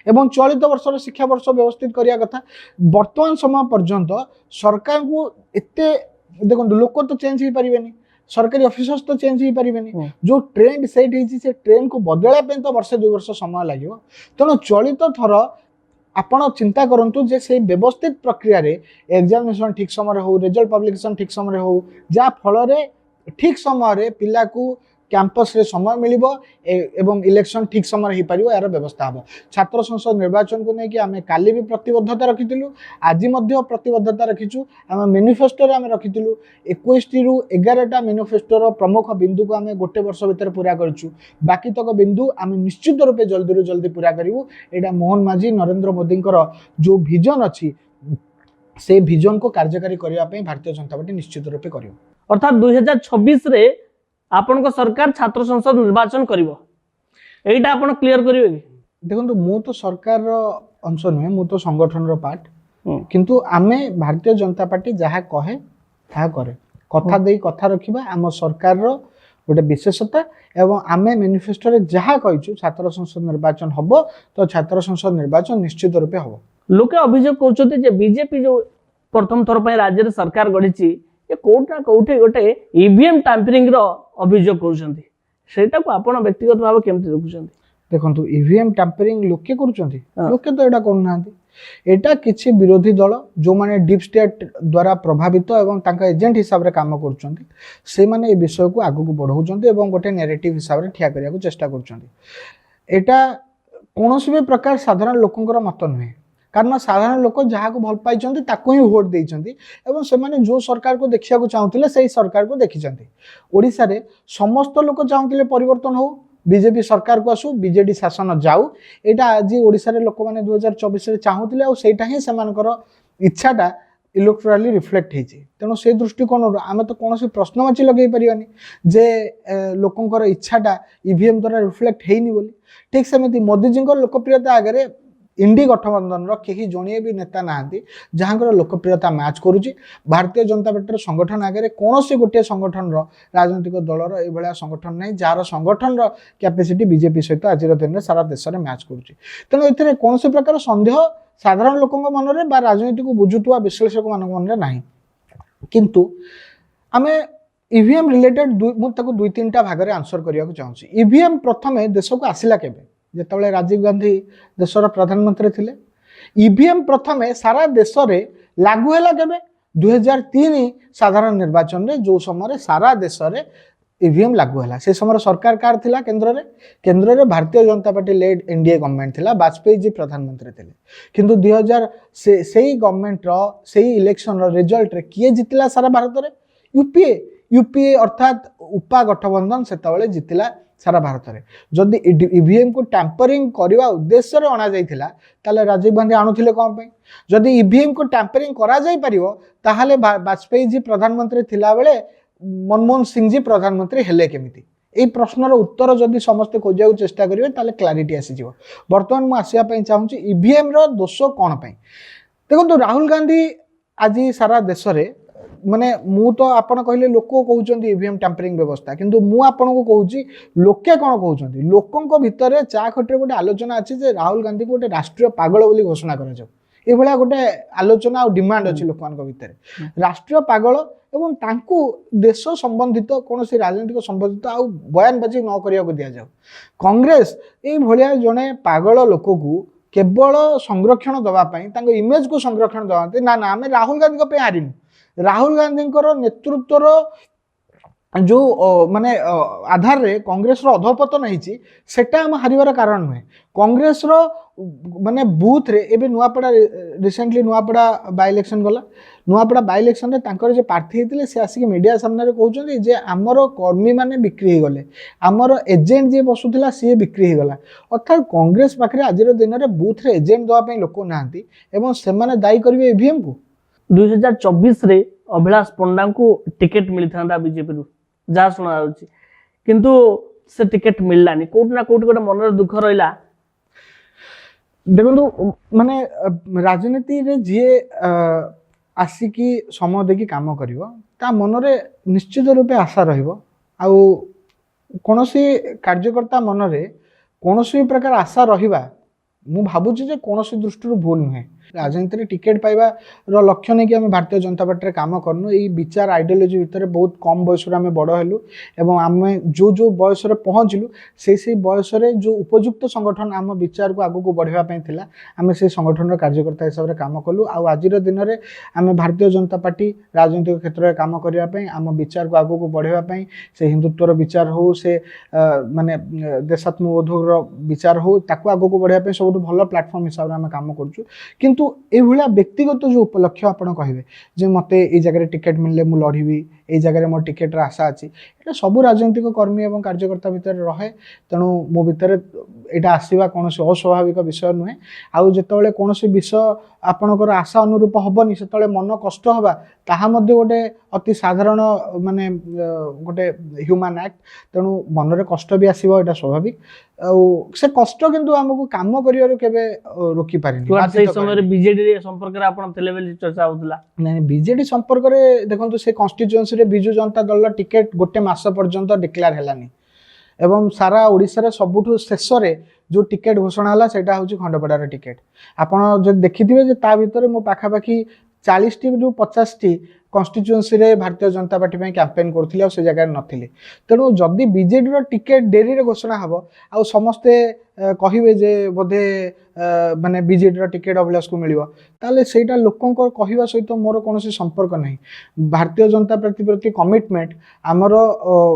एवं चलित वर्षर शिक्षा वर्ष व्यवस्थित करिया कथा वर्तमान समय पर्यंत सरकार को एते देखो लोक तो चेंज हो पारिबेनी सरकारी ऑफिसर्स तो चेंज हो पारिबेनी जो ट्रेंड सेट होती से ट्रेंड को बदलवा पे तो वर्ष 2 वर्ष समय लगे तेणु चलित थर आपण चिंता करंतु जे से व्यवस्थित प्रक्रिया रे एग्जामिनेशन ठीक समय हो रिजल्ट पब्लिकेशन ठीक समय हो जा फल रे ठीक समय रे पिला को कैंपस रे समय मिलिबो एवं इलेक्शन ठीक समय हो पारिबो यार व्यवस्था हम छात्र संसद निर्वाचन को लेकिन आम काली भी प्रतिबद्धता रखिलु आज प्रतिबद्धता रखीचु आम मैनिफेस्टो रे आम रखिलु 21 रु 11टा मैनिफेस्टोर प्रमुख बिंदु को आम गोटे वर्ष भीतर पूरा करूँ बाकी तक बिंदु आम निश्चित रूपे जल्दी रू जल्दी पूरा करूँ यहाँ मोहन माझी नरेंद्र मोदी जो विजन अच्छी से विजन को कार्यकारी करने भारतीय जनता पार्टी निश्चित रूपे कर अर्थात 2026 रे आपण को सरकार छात्र संसद निर्वाचन करिवो एटा आपण क्लियर करिवे कि देखो मु तो सरकार अंश नुहे मु तो संगठन रो पार्ट किंतु आमे भारतीय जनता पार्टी जहाँ कहे ता करे कथा देई कथा रखिबा आम सरकार रो गोटे विशेषता एवं आमे मैनिफेस्टो रे जहाँ कहिछु छात्र संसद निर्वाचन हबो तो छात्र संसद निर्वाचन निश्चित रूपे हबो लोके अभियोग करछथि जे बीजेपी जो प्रथम थर पय राज्य रे सरकार गढिछि ये कोठा कोठे गोटे ईवीएम टैंपरिंग रो अभियोग करूछन्ती सेटा को आपण व्यक्तिगत भाव केमति देखुछन्ती देखंतु ईवीएम टैंपरिंग लोके करूछन्ती लोके तो एटा करूनांती एटा किछि विरोधी दल जो माने डीप स्टेट द्वारा प्रभावित एवं तांका एजेंट हिसाब रे काम करूछन्ती से माने ए विषय को आगु को बढ़ाउछन्ती एवं गोटे नैरेटिव हिसाब रे ठिया करिया को चेष्टा करूछन्ती एटा कोनोसी भी प्रकार साधारण लोकंकर मत नुहे कारण साधारण लोक जहाँ को भल पाई ताको ही भोट देइछन्ती एवं से माने जो सरकार को देखिया को चाहुतिले सही सरकार को देखिछन्ती ओडिसा रे समस्त लोक चाहुतिले परिवर्तन हो बीजेपी सरकार को आसु बीजेडी शासन जाऊ एटा आज ओडिसा रे लोक माने 2024 रे चाहुतिले आ सेटा ही सेमानकर इच्छाटा इलेक्टोराली रिफ्लेक्ट होती तेणु से दृष्टिकोण आम तो कौन प्रश्नवाची लगे पारानी जे लोकंर इच्छाटा ईवीएम द्वारा रिफ्लेक्ट होनी बोली ठीक सेमती मोदीजी लोकप्रियता आगे इंडी गठबंधन कहीं जड़े भी नेता ना जहाँ लोकप्रियता मैच करुच्ची भारतीय जनता पार्टी संगठन आगे कौन सी गोटे संगठन राजनीतिक दलर ये संगठन नहीं जार संगठन कैपेसिटी बीजेपी सहित आज दिन में सारा देश में मैच करुच्ची तेणु ये कौन सी प्रकार सन्देह साधारण लोक मन में राजनीति को बुझुवा विश्लेषक मान मन में ना किंतु आम ईवीएम रिलेटेड मुझे दुई तीन टा भाग में आंसर करने चाहूँगी ईवीएम प्रथम देश को आसला केबे जिते राजीव गांधी देशर प्रधानमंत्री थिले ईवीएम प्रथम सारा देश में लागू है केबे 2003 साधारण निर्वाचन में जो समय सारा देश में ईवीएम लागू है से समय सरकार कार थिला केंद्र में Bharatiya Janata party lead NDA government थिला वाजपेयी जी प्रधानमंत्री थिले किंतु 2000 से गवर्नमेंट से इलेक्शन रिजल्ट रे किए जितिला सारा भारत में यूपीए अर्थात उपा गठबंधन से जितिला सारा भारत में जदि ईवीएम को टैंपरिंग करने उद्देश्य अणा जाइथिला ताले राजीव गांधी आणुथिले कौन पे जदि ईवीएम को टैंपरिंग करा जाई परिवो ताहाले वाजपेयी जी प्रधानमंत्री थिला बेले मनमोहन सिंह जी प्रधानमंत्री हेले केमिति ए प्रश्नर उत्तर जदि समस्त खोजा चेष्टा करेंगे ताले क्लारिटी आसीज बर्तमान मुझे आसवाई चाहूँगी ईवीएम रो दोष कौन पे देखो राहुल गांधी आज सारा देश में माने मु तो आपण कहले लोक कहउचंदी ईवीएम टैंपरिंग व्यवस्था किंतु मु आपण को कहउची लोके कोन कहउचंदी लोकंक भितरे चा खटरे गोटे आलोचना अछि जे राहुल गांधी को गोटे राष्ट्रीय पागल बोली घोषणा करा जाऊ ए भला गोटे आलोचना और डिमांड अछि लोकमान को भितरे राष्ट्रीय पागल एवं तांकु देश संबंधित कौन से राजनीतिक संबंधित आ बयानबाजी न करिया को दिया जाऊ कांग्रेस ए भलिया जने पागल लोक को केवल संरक्षण दवा पई तांको इमेज को संरक्षण दवाते ना ना हमें राहुल गांधी को पे हारिनु राहुल गांधी नेतृत्वर जो माने आधार रे कांग्रेस रो अधपतन होईची सेटा हम हारिवार कारण नुहे कांग्रेस रो माने बूथ रे एबे Nuapada recently Nuapada by election गला नुआपड़ा बाय इलेक्शन रे तांकर जे प्रार्थी हेतिले से आसी मीडिया सामने रे कहउचंदी जे हमर कर्मी माने बिक्री हे गले हमर एजेंट जे बसुथिला से बिक्री हे गला अर्थात कांग्रेस पाखरे आजिर दिन रे बूथ रे एजेंट दवा पई लोक नाहंती एवं से माने दायी करबे ईवीएम को 2024 रे अभिलाष पंडा को टिकेट मिलता बीजेपी रु जहाँ शुणा किंतु से टिकेट मिललानी कोट ना कोट गोटे मन दुख रहा देखो माने राजनीति रे जी आसिकी समय देखी काम करिवो ता मन रे निश्चित रूपे आशा रहिवो आउ कोनोसी कार्यकर्ता मन रे कोनोसी प्रकार आशा रहिबा मु भाबुची जे कोनोसी दृष्टि भूल नुहे राजनीति टिकेट पाइबा लक्ष्य नहीं कि आम भारतीय जनता पार्टी काम करनु यही विचार आइडियोलोजी भितर बहुत कम बयस बड़ हेलु एवं आम जो जो बयस पहुँचलु से बयस जो उपयुक्त संगठन आम विचार को आगू बढ़ावाई आम से संगठन कार्यकर्ता हिसाब से काम कलु आज दिन में आम भारतीय जनता पार्टी राजनीतिक क्षेत्र में काम करने आम विचार को आगू बढ़ावाई से हिंदुत्वर विचार हो से माने देशात्मबोधर विचार हो ताकू आगू बढ़ावाई सब भल प्लाटफर्म हिसाब से आम काम करूँ किंतु एभला व्यक्तिगत जो उपलक्ष्य आपण कहे जे मते ए जगह टिकेट मिलले मु लड़बी ए जगह मोर टिकेट आशा अच्छी ये सब राजनीतिक कर्मी और कार्यकर्ता भितर रहे तेणु मो भितर यहाँ आसवा कौन अस्वाभाविक विषय नुहे आउ जिते कौन विषय आपणकर आशा अनुरूप हेनी से मन कष्ट हवा ताहा मध्य गोटे अति साधारण माने गोटे ह्यूमन एक्ट तेणु मनरे कष्ट भी आसो यहाँ स्वाभाविक से कष्ट किंतु आमको काम करिवार केबे रोकी पारिनी समय बीजेडी संपर्क रे आपण थिले बेली चर्चा होतला नहीं बीजेडी संपर्क रे देखंतु से कॉन्स्टिट्यूएंसी रे बिजू जनता दल टिकेट गोटे मास पर्यंत डिक्लेयर हेलानी एवं सारा ओडिसा रे सबुठु शेष रे जो टिकेट घोषणा हला सेटा होची खंडपड़ार टिकेट आपण जो देखिथिबे जे ता भितर मो पाखापाखी 40 टी जो 50 टी कॉन्स्टिट्यूएंसी रे भारतीय जनता पार्टी में कैंपेन करथिले और से जगह नथिले तेणु जदि बीजेडी रो टिकेट डेरी रे घोषणा हबो आ समस्ते कहिबे जे बोधे माने बीजेडी रो टिकेट अभिलाष को मिलिबो ताले सेटा लोकंकर कहिबा सहित मोर कोनोसी संपर्क नहीं भारतीय जनता पार्टी प्रति कमिटमेंट आमर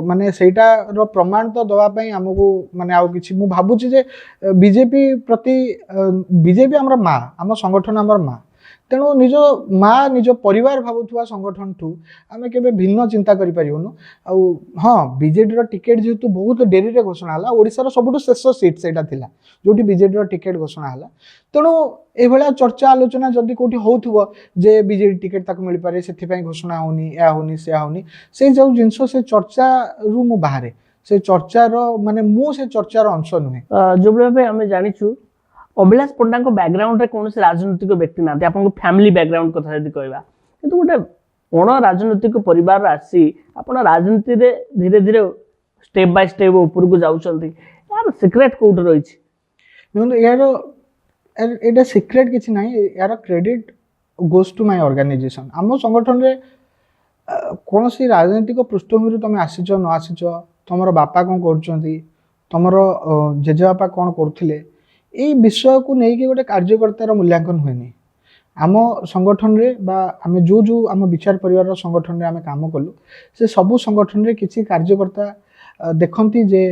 माने सेटा रो प्रमाण तो दवा पई हमकु माने आउ किछि मु भाबुछि जे बीजेपी प्रति बीजेपी हमर मां हम संगठन हमर मां तेणु निज माँ निज परिवार भावुवा संगठन ठू आम के भिन्न चिंता करूँ आउ हाँ बीजेडी टिकेट जेहेतु बहुत डेरी रे घोषणा है ओडिशार सबुठ शेष सीट से जो बीजेडी टिकेट घोषणा है तेणु ये चर्चा आलोचना जदि कौटी हो जे बीजेडी टिकेट ताक मिल पारे से घोषणा होनी या होनी से होनी से जो जिनस से चर्चा रु मु बाहर से चर्चार माने मु से चर्चार अंश नुहे जो भाई आम जाचु अभिलाष पंडा बैकग्राउंड रे कौन राजनीतिक व्यक्ति ना आपन फैमिली बैकग्राउंड कथा यदि कहवा किंतु गोटे अण राजनीतिक परिवार आसी आपण राजनीति रे धीरे धीरे स्टेप बाय स्टेप ऊपर को जाउछंती यार सीक्रेट कोड रही देखो यार एटा सीक्रेट किछि नाही यार credit goes to my organisation आम संगठन रे कौन सी राजनीतिक पृष्ठभूमि तुम आसीच न आसीच तुमर बापा कौन कर तुमर जेजेबापा कौन करथिले ये विषय को लेकिन गोटे कार्यकर्तार मूल्यांकन हुए आम संगठन रे बा आम जो जो आम विचार परिवार संगठन रे आम काम कलु से सबू संगठन रे किसी कार्यकर्ता देखती जे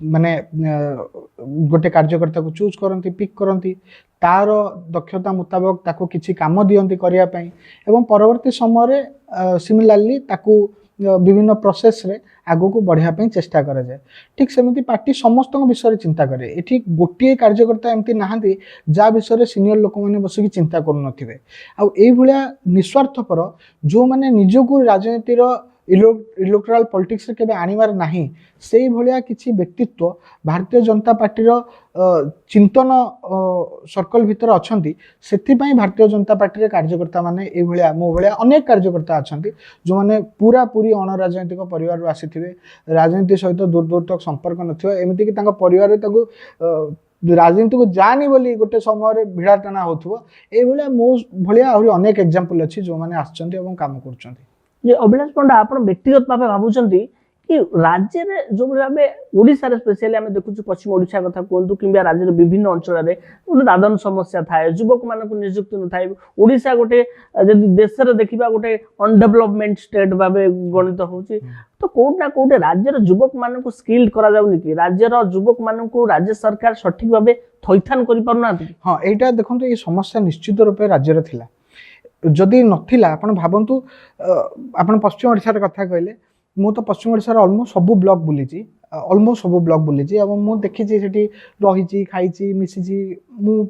माने गोटे कार्यकर्ता को चूज करती पिक करती तार दक्षता मुताबक ताको किसी काम दियंती करिया पई एवं परवर्ती समय सिमिलारली ताको विभिन्न प्रोसेस रे आगो को बढ़िया पई चेष्टा करा जाए ठीक सेमती पार्टी समस्त विषय चिंता करे एठी गोटे कार्यकर्ता एमती नहांती जा विषय सीनियर लोक मैंने बसिक चिंता करू नथिबे आ एई भलिया निस्वार्थपर जो माने निजको राजनीतिर इलेक्टोराल पॉलिटिक्स के आनिबार नाही सेई भलिया किछि व्यक्तित्व भारतीय जनता पार्टीर चिंतन सर्कल भितर अछंती सेथिपई भारतीय जनता पार्टी रे कार्यकर्ता माने ए भलिया मो भलिया अनेक कार्यकर्ता अछंती जो माने पूरा पूरी अण राजनीतिक परिवार रु आसीथिबे राजनीति सहित दूर दूर तक संपर्क नथिबे एमिति कि तांको परिवार रे ताको राजनीति को जानी बोली गोटे समय भिड़ा टाणा होथुबो ए भलिया मो भलिया और अनेक एग्जांपल अछि जो माने आछंती एवं काम करछंती जे अभिलाष पंडा आपण व्यक्तिगत भाव भावुंट कि राज्य में जो भाव ओडिशा रे स्पेशली आम देखु पश्चिम ओडिशा कथा कहतु कि राज्य विभिन्न अंचल में गोटे दादन समस्या थाए युवक मान निजुक्ति न थाए ओडिशा गोटे जदि देश रे देखिबा गोटे अनडेवलपमेंट स्टेट भाव गणित होची तो कोट ना कोटे राज्यर युवक मान को स्किल्ड करा जाउनी कि राज्यर युवक मान को राज्य सरकार सठिक भाव थैथान करि पारुना हां एटा देखंतु ये समस्या निश्चित रूप से राज्य रे थिला जदि नथिला आपण भाबंतु आपण पश्चिम ओडिशा रे कथा कहले मु तो पश्चिम ओडिशा रे ऑलमोस्ट सब ब्लॉक बुलीची ऑलमोस्ट सब ब्लॉक बुलीची एवं मु देखिची सेठी रहिची खाइची मिसिची मु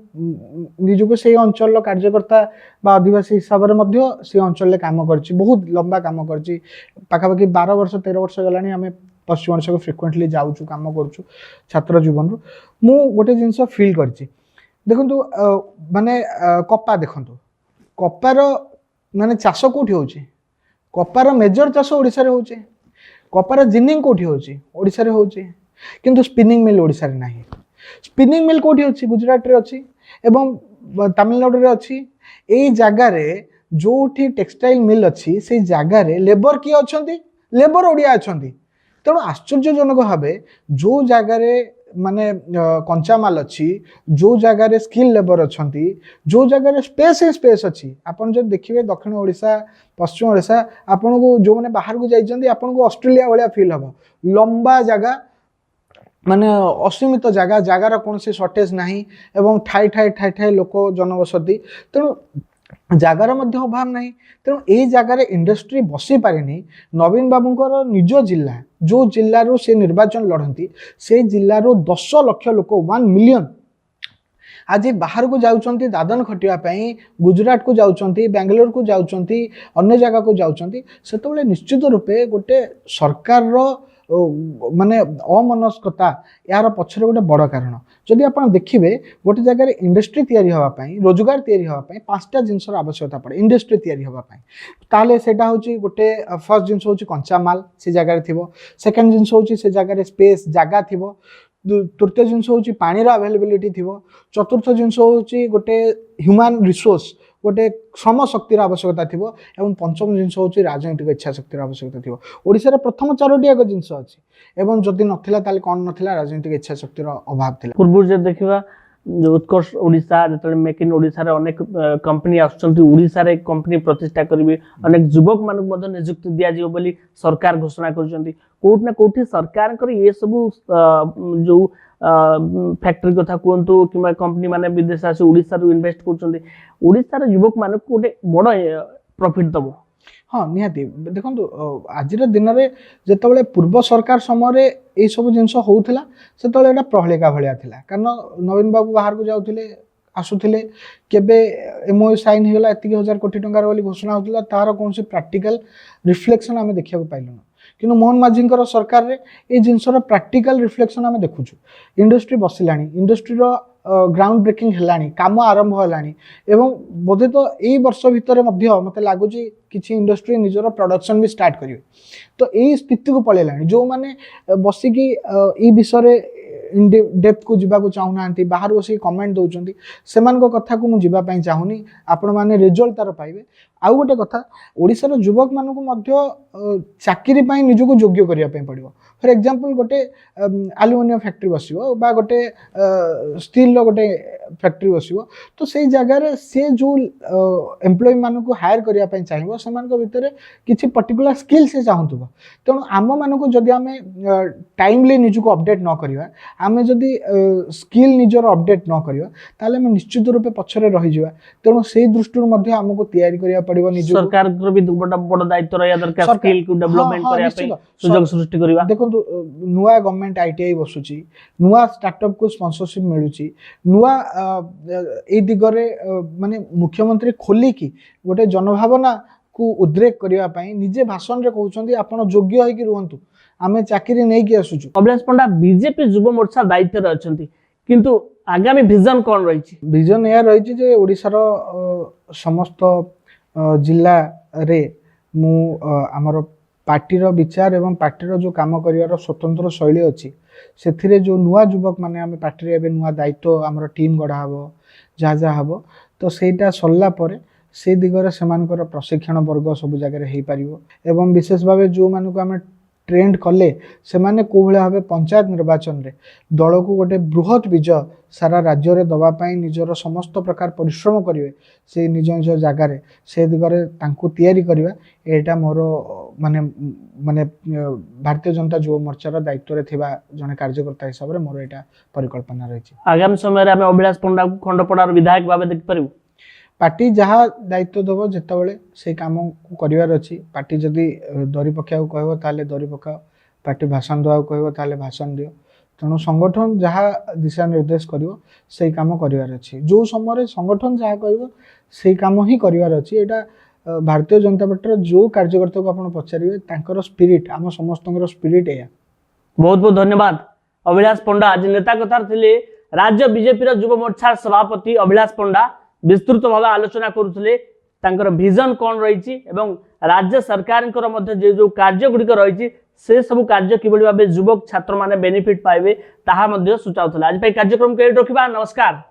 निजको से अंचल रो कार्यकर्ता बा आदिवासी हिसाब रे मध्य से अंचल ले काम करची बहुत लंबा काम करची पाखा पाखी 12 वर्ष 13 वर्ष गलानी हमें पश्चिम ओडिशा को फ्रिक्वेंटली जाउछु काम करछु छात्र जीवन रो मु गोटे जिंस फील करची देखंतु माने कप्पा देखंतु कपार माने चाष कोठी होची कपार मेजर चाष ओडिसा रे होची कपार जिनिंग कोठी होची ओडिसा रे होची किंतु स्पिनिंग मिल ओडिसा रे नाही स्पिनिंग मिल कोठी होची गुजरात रे अछि एवं तमिलनाडु रे अछि एई जागा रे जोठी टेक्सटाइल मिल अछि से जागा रे लेबर की अछंती लेबर ओडिया अछंती तेणु आश्चर्यजनक भावे जो जागा रे माने कंचा माल अच्छी जो जगह रे स्किल लेबर अछंती जो जगह रे स्पेस अच्छी आपन जब देखिबे दक्षिण ओडिशा पश्चिम ओडिशा आपन को जो माने बाहर को जाइछंती आपन को ऑस्ट्रेलिया वाला फील हबो लंबा जगह माने असीमित जगह जगार कौन से शॉर्टेज नहीं एवं ठाई ठाई ठाई ठाई लोक जनबसती तेणु जगार मध्य अभाव नहीं तेणु यही जगार इंडस्ट्री बसी पारेनी नवीन बाबूंकर निज जिला जो जिल्लारू से निर्वाचन लड़ती से जिल्लारू 10 लाख लोक 1 मिलियन आज बाहर को जाउचंती दादन खटिया गुजरात को जाउचंती बेंगलोर को जाउचंती अन्य जगह को जाउचंती सेतबेले निश्चित रूपे गोटे सरकार रो माने अमनस्कता यार पछरे गोटे बड़ कारण जदि आप देखिए गोटे जगह इंडस्ट्री तैयारी होगापाई रोजगार तैयारी होगापाई 5टा जिनसर आवश्यकता पड़े इंडस्ट्री तैयारी होगापाई ताले सेटा होची गोटे फर्स्ट जिनस होची कंचा माल से जगह थिबो सेकंड जिनस होची से जगह स्पेस जगह थिबो तृतीय जिनस होची पानी रो अवेलेबिलिटी थिबो चतुर्थ जिनस होची गोटे ह्यूमन रिसोर्स गोटे श्रम शक्तिर आवश्यकता थिबो एवं पंचम जिनस होची राजनीतिक इच्छा शक्तिर आवश्यकता थिबो ओडिसा रे प्रथम चारोटी एक जिनस अछि एवं जदि नथिला ताले कोन नथिला राजनीतिक इच्छा शक्तिर अभाव थिला पूर्व जे देखिबा जो उत्कर्ष ओडिशा जो मेक इन ओडिशा रे अनेक कंपनी आसुचंती ओडिशा रे कंपनी प्रतिष्ठा करिवे अनेक युवक मानक मध्य नियुक्ति दिया जिवो बोली सरकार घोषणा करचंती कोठ ना कोठी सरकार कर ये सब जो फैक्ट्री कथा कहतु कि कंपनी माने विदेश आसी ओडिशा रो इन्वेस्ट करचंती ओडिशा रे युवक मानक गोटे बड़ प्रॉफिट दबो हाँ निहाती देखो आज दिन में जिते पूर्व सरकार समय ये सब जिन होता से प्रहलिका भाया था कारण नवीन बाबू बाहर को जाते आसुले केबे एमओ साइन होगा एति 1000 कोटी टंकार बोली घोषणा होता तार कौन प्रैक्टिकल रिफ्लेक्शन आम देखा पाइलुन कि मोहन माझी सरकार रे ये जिनसर प्रैक्टिकल रिफ्लेक्शन आम देखुँ इंडस्ट्री बसिला इंडस्ट्री ग्राउंड ब्रेकिंग है काम आरंभ है एवं बोधे तो यही वर्ष भितर मत लगुच कि इंडस्ट्री निजर प्रोडक्शन भी स्टार्ट करेंगे तो यही स्थिति को पलैला जो मैंने बसिकी ये विषय इन डेप्थ को जावाक चाहूना बाहर बस कमेंट दौरान से कथा को मुझे चाहूनी आपण मैंने रिजल्ट तार पाइबे आउ गोटे कथा ओडिशार युवक मानक चाकरी निजक योग्य करने पड़ो फॉर एग्जांपल गोटे एल्युमिनियम फैक्ट्री बसिबो बा गोटे स्टील गोटे फैक्ट्री बसिबो तो से जगह से जो एम्प्लॉय मानक हायर करने चाहिए से भितर किसी पर्टिकुलर स्किल से चाहूब तेणु आम मानक जदि आम टाइमली निजक अपडेट न करवा आम जदि स्किल निजर अपडेट न करवा ताले आम निश्चित रूपे पछरे रही जावा तेणु से दृष्टि आमको तैयारी करिया पड़िबो निज सरकार को भी बड़ दायित्व रहा दरकार स्किल को डेवलपमेंट करया पे सुजोग सृष्टि करबा देखो नुआ गवर्नमेंट आईटीआई बसुची नुआ स्टार्टअप को स्पॉन्सरशिप मिलुची नुआ ए दिगरे माने मुख्यमंत्री खोली की गोटे जनभावना को उद्रेक करबा पई निजे भाषण रे कहउछंती आपण योग्य होई कि रुहंतु आमे चाकरी नै कि आसुछु अभिलाष पंडा बीजेपी युव मोर्चा दायित्व रे अछंती किंतु आगामी विजन कोन रहिछि विजन या रहिछि जे ओडिसा रो समस्त जिला रे मु हमर पार्टी रो विचार एवं पार्टी रो जो काम करिवार स्वतंत्र शैली अच्छी से जो नुआ युवक माने आम पार्टी रे नुआ दायित्व आमर टीम गढ़ा हम जहाँ जहाँ हम तो सेटा सरला परे से दिगरे सेमानकर प्रशिक्षण वर्ग सब जगह हो पार एवं विशेष भाव जो मानक आम ट्रेंड कले से माने को भाव पंचायत निर्वाचन रे दल को गोटे बृहत विजय सारा राज्य रे दवा पाई निजर समस्त प्रकार परिश्रम करेंगे से निज निज जगार से दिगरे तांकु तैयारी करवा एटा मोर माने माने भारतीय जनता युव मोर्चार दायित्व रे थिबा जने कार्यकर्ता हिसाब रे मोर एटा परिकल्पना रही आगामी समय रे हमें अभिलाष पंडा खंडपड़ार विधायक भाव देख पारिबो पार्टी जहाँ दायित्व दब जितेबाला से कम कर अच्छी पार्टी जदि दरी पकाऊ कह ताले दरी पकाओ पार्टी भाषण देवा कह ताले भाषण दियो तेणु संगठन जहाँ दिशा निर्देश कर से कम कर अच्छी जो समय संगठन जहाँ कह से कम ही कर अच्छी यहाँ भारतीय जनता पार्टी जो कार्यकर्ता को आप पचारे स्पिरिट आम समस्त स्पिरिट या बहुत बहुत धन्यवाद अभिलाष पंडा आज नेता कथार थे राज्य बीजेपी युव मोर्चा सभापति अभिलाष पंडा विस्तृत भाव आलोचना करुले विजन कौन रही राज्य सरकार जो कार्य गुड़िक रही से सब कार्य किभली भाव युवक छात्र माने बेनिफिट पाइबे ताहा सूचाउला आज कार्यक्रम को रखा नमस्कार।